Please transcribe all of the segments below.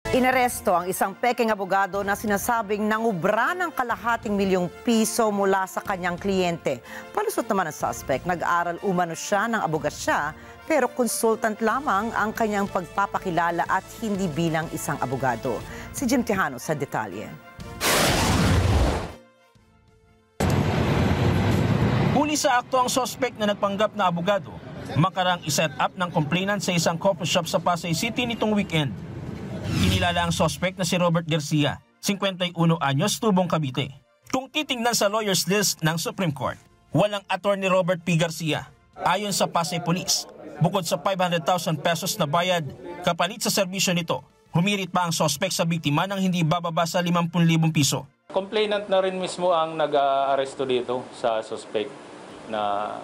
Inaresto ang isang pekeng abogado na sinasabing nangubra ng ₱250,000 mula sa kanyang kliyente. Palusot naman ang suspect, nag-aral umano siya ng abogasya pero consultant lamang ang kanyang pagpapakilala at hindi bilang isang abogado. Si Jim Tejano sa detalye. Huli sa akto ang suspect na nagpanggap na abogado, makarang iset up ng complainant sa isang coffee shop sa Pasay City nitong weekend. Kinilala ang suspect na si Robert Garcia, 51 anyos, tubong Cavite. Kung titingnan sa lawyers list ng Supreme Court, walang attorney Robert P. Garcia. Ayon sa Pasay Police, bukod sa ₱500,000 na bayad kapalit sa serbisyo nito, humirit pa ang suspect sa biktima ng hindi bababa sa ₱50,000. Complainant na rin mismo ang nag-aaresto dito sa suspect na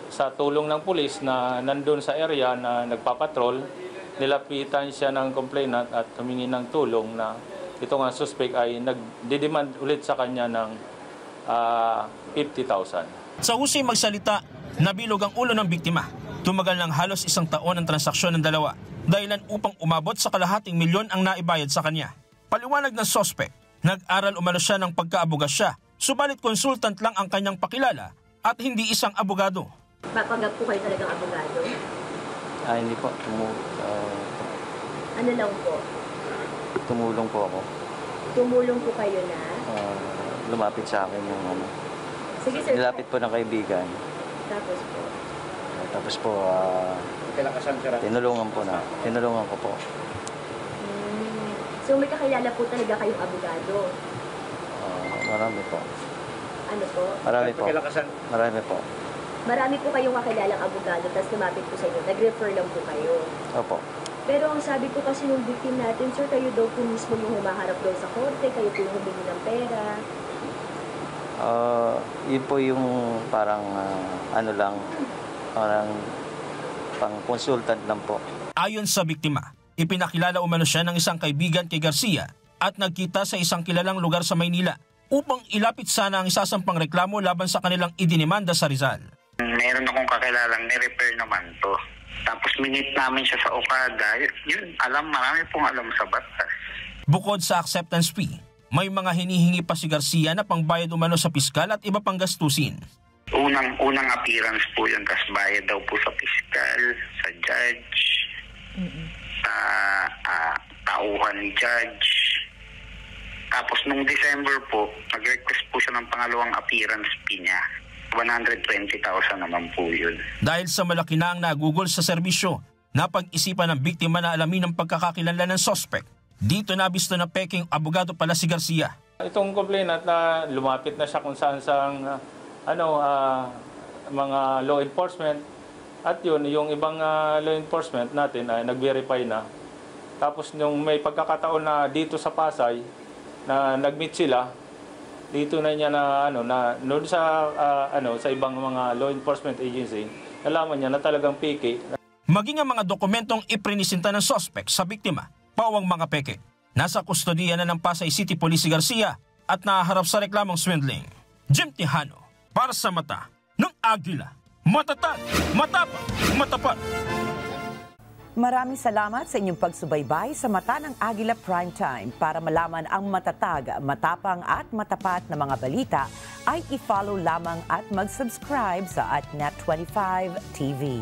sa tulong ng pulis na nandun sa area na nagpapatrol. Nilapitan siya ng complainant at humingi ng tulong na ito nga suspect ay nagdidemand ulit sa kanya ng 50,000. Sa husay magsalita, nabilog ang ulo ng biktima. Tumagal ng halos 1 taon ang transaksyon ng dalawa, dahilan upang umabot sa ₱250,000 ang naibayad sa kanya. Paliwanag ng suspect, nag-aral umano siya ng pagkaabogasya, subalit consultant lang ang kanyang pakilala at hindi isang abogado. Papanggap po kayo talagang abogado? Hindi po. Ano lang po? Tumulong po ako. Tumulong po kayo na? Lumapit sa akin yung Sige sir. nilapit po ng kaibigan. Tapos po? Tapos po, tinulungan ko po. So may kakilala po talaga kayong abogado? Marami po. Ano po? Marami po. Marami po kayong kakilalang abogado, tapos lumapit po sa inyo. Nag-refer lang po kayo. Opo. Pero ang sabi po kasi nung victim natin, sir, kayo daw po mismo yung humaharap daw sa korte, kayo po yung humingi ng pera. Yun po yung parang parang pang-consultant lang po. Ayon sa biktima, ipinakilala umano siya ng isang kaibigan kay Garcia at nagkita sa isang kilalang lugar sa Maynila upang ilapit sana ang isasampang reklamo laban sa kanilang idinimanda sa Rizal. Meron akong kakilalang ni-repair naman to. Tapos minute namin siya sa Okada. Yun, marami pong alam sa batas. Bukod sa acceptance fee, may mga hinihingi pa si Garcia na pangbayad umano sa piskal at iba pang gastusin. Unang appearance po yun, tapos bayad daw po sa piskal, sa judge, tauhan ni judge. Tapos nung December po, nag-request po siya ng pangalawang appearance fee niya. 120,000 naman po yun. Dahil sa malaki na ang nagugol sa serbisyo, napag-isipan ng biktima na alamin ang pagkakakilanlan ng suspect. Dito nabisto na peking abogado pala si Garcia. Itong complainant na lumapit na siya kung saan mga law enforcement. At yun, yung ibang law enforcement natin ay nag-verify na. Tapos nung may pagkakataon na dito sa Pasay, na nag-meet sila, dito na niya noon sa ibang mga law enforcement agency, nalaman niya na talagang peke. Maging ang mga dokumentong iprinisinta ng suspect sa biktima, pawang mga peke. Nasa kustodiya na ng Pasay City Police si Garcia at nahaharap sa reklamong swindling. Jim Tejano, para sa mata ng Agila. Matatag, matapang, matapat. Maraming salamat sa inyong pagsubaybay sa Mata ng Agila Primetime. Para malaman ang matatag, matapang at matapat na mga balita, ay i-follow lamang at mag-subscribe sa @Net25 TV.